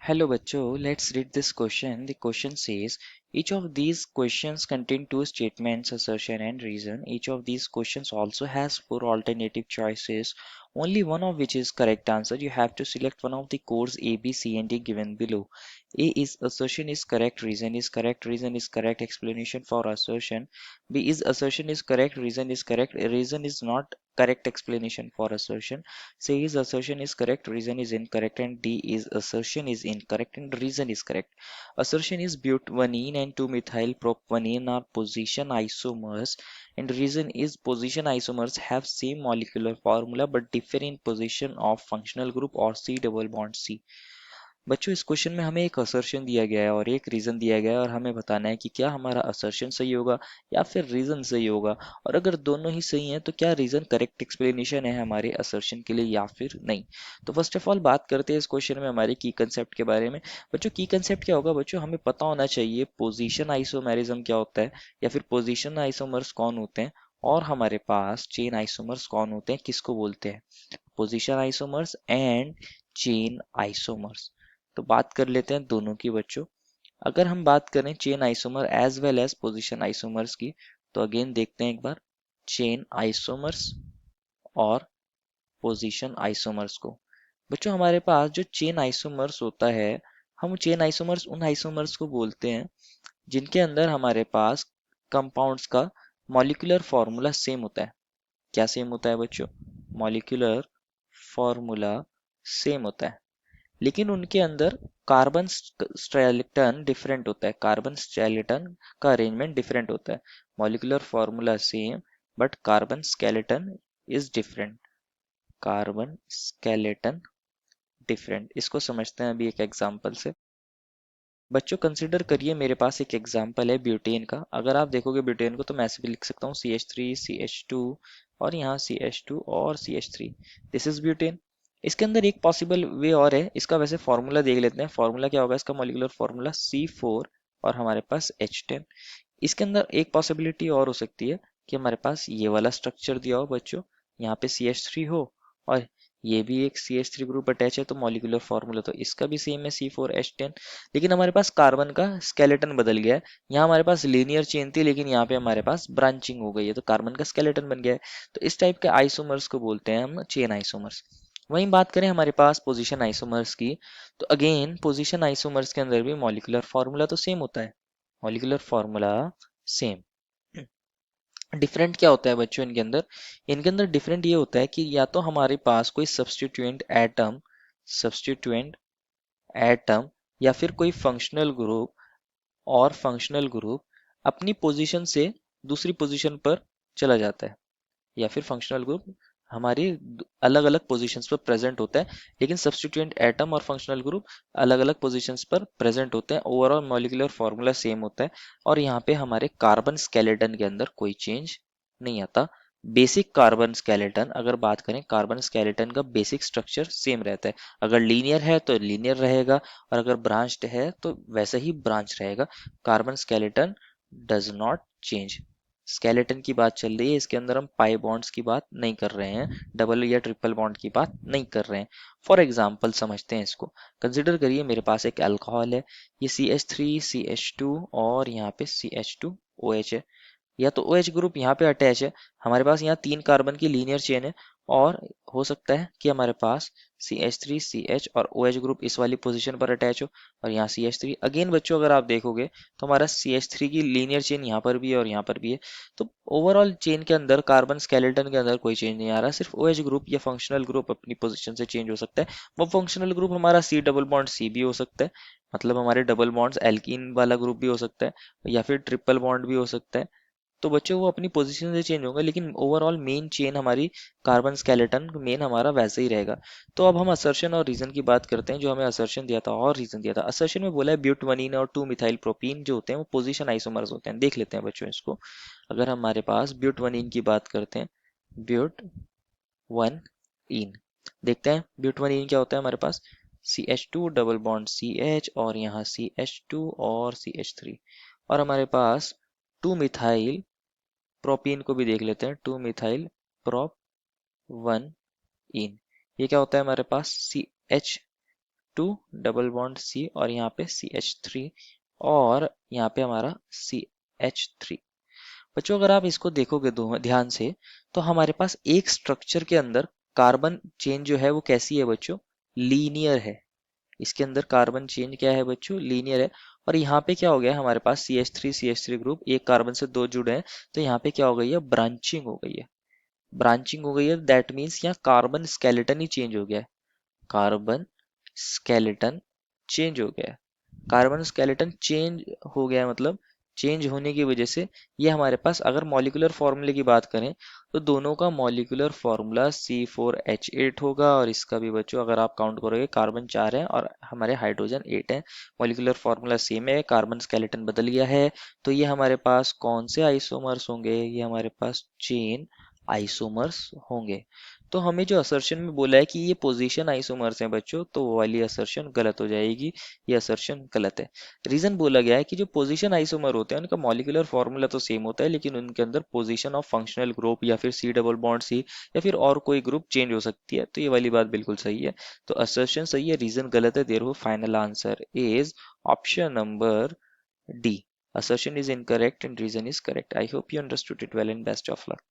Hello bachcho, let's read this question. The question says, each of these questions contain two statements, assertion and reason. Each of these questions also has four alternative choices, only one of which is correct answer. You have to select one of the codes A, B, C and D given below. A is assertion is correct, reason is correct, reason is correct, explanation for assertion. B is assertion is correct, reason is not correct, explanation for assertion. C is assertion is correct, reason is incorrect, and D is assertion is incorrect and reason is correct. Assertion is butanene and 2-methyl propanene are position isomers, and reason is position isomers have same molecular formula but differ in position of functional group or C double bond C. बच्चों इस question में हमें एक assertion दिया गया है और एक रीजन दिया गया है और हमें बताना है कि क्या हमारा असर्शन सही होगा या फिर रीजन सही होगा, और अगर दोनों ही सही हैं तो क्या रीजन करेक्ट एक्सप्लेनेशन है हमारे असर्शन के लिए या फिर नहीं। तो फर्स्ट ऑफ ऑल बात करते हैं इस क्वेश्चन में हमारे की कंसेप्ट के बारे में। बच्चों की कंसेप्ट क्या होगा, बच्चों हमें पता होना चाहिए पोजीशन आइसोमेरिज्म क्या होता है या फिर पोजीशन आइसोमर्स कौन होते हैं, और हमारे पास चेन आइसोमर्स कौन होते हैं, किसको बोलते हैं, position isomers and chain isomers. तो बात कर लेते हैं दोनों की बच्चों। अगर हम बात करें chain isomer as well as position isomers की, तो अगेन देखते हैं एक बार चेन आइसोमर्स और पोजीशन आइसोमर्स को। बच्चों हमारे पास जो चेन आइसोमर्स होता है, हम चेन आइसोमर्स उन आइसोमर्स को बोलते हैं जिनके अंदर हमारे पास कंपाउंड्स का मॉलिक्यूलर फॉर्मूला सेम होता है। क्या सेम होता है बच्चों? मॉलिक्यूलर फॉर्मूला सेम होता है, लेकिन उनके अंदर कार्बन स्केलेटन डिफरेंट होता है। कार्बन स्केलेटन का अरेंजमेंट डिफरेंट होता है। Molecular formula same but carbon skeleton is different. Carbon skeleton different, इसको समझते हैं अभी एक एग्जांपल से। बच्चों कंसिडर करिए, मेरे पास एक एग्जांपल है ब्यूटेन का। अगर आप देखोगे ब्यूटेन को तो मैं ऐसे भी लिख सकता हूँ CH3 CH2 और यहाँ CH2 और CH3। This is butane. इसके अंदर एक पॉसिबल वे और है, इसका वैसे फॉर्मूला देख लेते हैं। फॉर्मूला क्या होगा इसका? मॉलिक्यूलर फॉर्मूला C4 और हमारे पास H10। इसके अंदर एक पॉसिबिलिटी और हो सकती है कि हमारे पास ये वाला स्ट्रक्चर दिया हो बच्चों, यहाँ पे CH3 हो और ये भी एक CH3 ग्रुप अटैच है, तो मॉलिक्यूलर फॉर्मूला तो इसका भी सेम है C4H10। लेकिन हमारे पास कार्बन का स्केलेटन बदल गया है। यहाँ हमारे पास लीनियर चेन थी लेकिन यहाँ पे हमारे पास ब्रांचिंग हो गई है, तो कार्बन का स्केलेटन बन गया है। तो इस टाइप के आइसोमर्स को बोलते हैं हम चेन आइसोमर्स। वहीं बात करें हमारे पास पोजीशन आइसोमर्स की, तो अगेन पोजीशन आइसोमर्स के अंदर भी मॉलिक्यूलर फॉर्मूला तो सेम होता है। Molecular formula same. डिफरेंट क्या होता है बच्चों इनके अंदर डिफरेंट ये होता है कि या तो हमारे पास कोई सब्स्टिट्यूएंट एटम या फिर कोई फंक्शनल ग्रुप अपनी पोजीशन से दूसरी पोजीशन पर चला जाता है, या फिर फंक्शनल ग्रुप हमारी अलग अलग पोजीशंस पर प्रेजेंट होता है, लेकिन सब्स्टिट्यूएंट एटम और फंक्शनल ग्रुप अलग अलग पोजीशंस पर प्रेजेंट होते हैं। ओवरऑल मॉलिक्यूलर फॉर्मूला सेम होता है और यहाँ पे हमारे कार्बन स्केलेटन के अंदर कोई चेंज नहीं आता। बेसिक कार्बन स्केलेटन अगर बात करें, कार्बन स्केलेटन का बेसिक स्ट्रक्चर सेम रहता है। अगर लीनियर है तो लीनियर रहेगा और अगर ब्रांच्ड है तो वैसे ही ब्रांच रहेगा। Carbon skeleton does not change. Skeleton की बात चल रही है, इसके अंदर हम पाई बॉन्ड्स की बात नहीं कर रहे हैं, डबल या ट्रिपल बॉन्ड की बात नहीं कर रहे हैं। फॉर एग्जाम्पल समझते हैं इसको। कंसिडर करिए मेरे पास एक अल्कोहल है, ये CH3 CH2 और यहाँ पे CH2OH है। या तो OH ग्रुप यहाँ पे अटैच है, हमारे पास यहाँ 3 कार्बन की लीनियर चेन है, और हो सकता है कि हमारे पास CH3 CH और OH ग्रुप इस वाली पोजीशन पर अटैच हो और यहाँ CH3। अगेन बच्चों अगर आप देखोगे तो हमारा CH3 की लीनियर चेन यहाँ पर भी है और यहाँ पर भी है। तो ओवरऑल चेन के अंदर कार्बन स्केलेटन के अंदर कोई चेंज नहीं आ रहा, सिर्फ OH ग्रुप या फंक्शनल ग्रुप अपनी पोजीशन से चेंज हो सकता है। वो फंक्शनल ग्रुप हमारा C डबल बॉन्ड C भी हो सकता है, मतलब हमारे डबल बॉन्ड्स एल्कीन वाला ग्रुप भी हो सकता है, या फिर ट्रिपल बॉन्ड भी हो सकता है। तो बच्चों वो अपनी पोजीशन से चेंज होंगे, लेकिन ओवरऑल मेन चेन हमारी कार्बन स्केलेटन मेन हमारा वैसे ही रहेगा। तो अब हम असर्शन और रीजन की बात करते हैं। जो हमें असर्शन दिया था और रीजन दिया था, असर्शन में बोला है ब्यूटवनीन और 2-मिथाइल प्रोपीन जो होते हैं वो पोजीशन आइसोमर्स होते हैं। देख लेते हैं बच्चों इसको। अगर हमारे पास ब्यूटवनीन की बात करते हैं, ब्यूट वन इन, देखते हैं ब्यूटवनीन क्या होता है हमारे पास। CH2 डबल बॉन्ड CH और यहाँ CH2 और CH3, और हमारे पास 2-मिथाइल प्रोपीन को भी देख लेते हैं, 2-मिथाइल प्रोप वन इन। ये क्या होता है हमारे पास? CH two double bond C और यहाँ पे CH3 और यहाँ पे हमारा CH3। बच्चों अगर आप इसको देखोगे ध्यान से तो हमारे पास एक स्ट्रक्चर के अंदर कार्बन चेन जो है वो कैसी है बच्चों, लीनियर है। इसके अंदर कार्बन चेन क्या है बच्चों, लीनियर है। और यहाँ पे क्या हो गया, हमारे पास CH3 ग्रुप एक कार्बन से दो जुड़े हैं, तो यहाँ पे क्या हो गई है, ब्रांचिंग हो गई है। ब्रांचिंग हो गई है, दैट मीन्स यहाँ कार्बन स्केलेटन ही चेंज हो गया है। कार्बन स्केलेटन चेंज हो गया है। कार्बन स्केलेटन चेंज हो गया है मतलब चेंज होने की वजह से ये हमारे पास, अगर मॉलिक्यूलर फॉर्मूले की बात करें तो दोनों का मॉलिक्यूलर फॉर्मूला C4H8 होगा। और इसका भी बच्चों अगर आप काउंट करोगे, कार्बन 4 है और हमारे हाइड्रोजन 8 है, मॉलिक्यूलर फॉर्मूला सेम है, कार्बन स्केलेटन बदल गया है। तो ये हमारे पास कौन से आइसोमर्स होंगे, ये हमारे पास चेन आइसोमर्स होंगे। तो हमें जो असर्शन में बोला है कि ये पोजीशन आइसोमर्स हैं बच्चों, तो वो वाली असर्शन गलत हो जाएगी, ये असर्शन गलत है। रीजन बोला गया है कि जो पोजीशन आइसोमर होते हैं उनका मॉलिक्यूलर फॉर्मूला तो सेम होता है, लेकिन उनके अंदर पोजीशन ऑफ फंक्शनल ग्रुप या फिर C डबल बॉन्ड C या फिर और कोई ग्रुप चेंज हो सकती है। तो ये वाली बात बिल्कुल सही है। तो असर्शन सही है, रीजन गलत है, therefore final answer is option number D. Assertion is incorrect and reason is correct. I hope you understood it well and best of luck.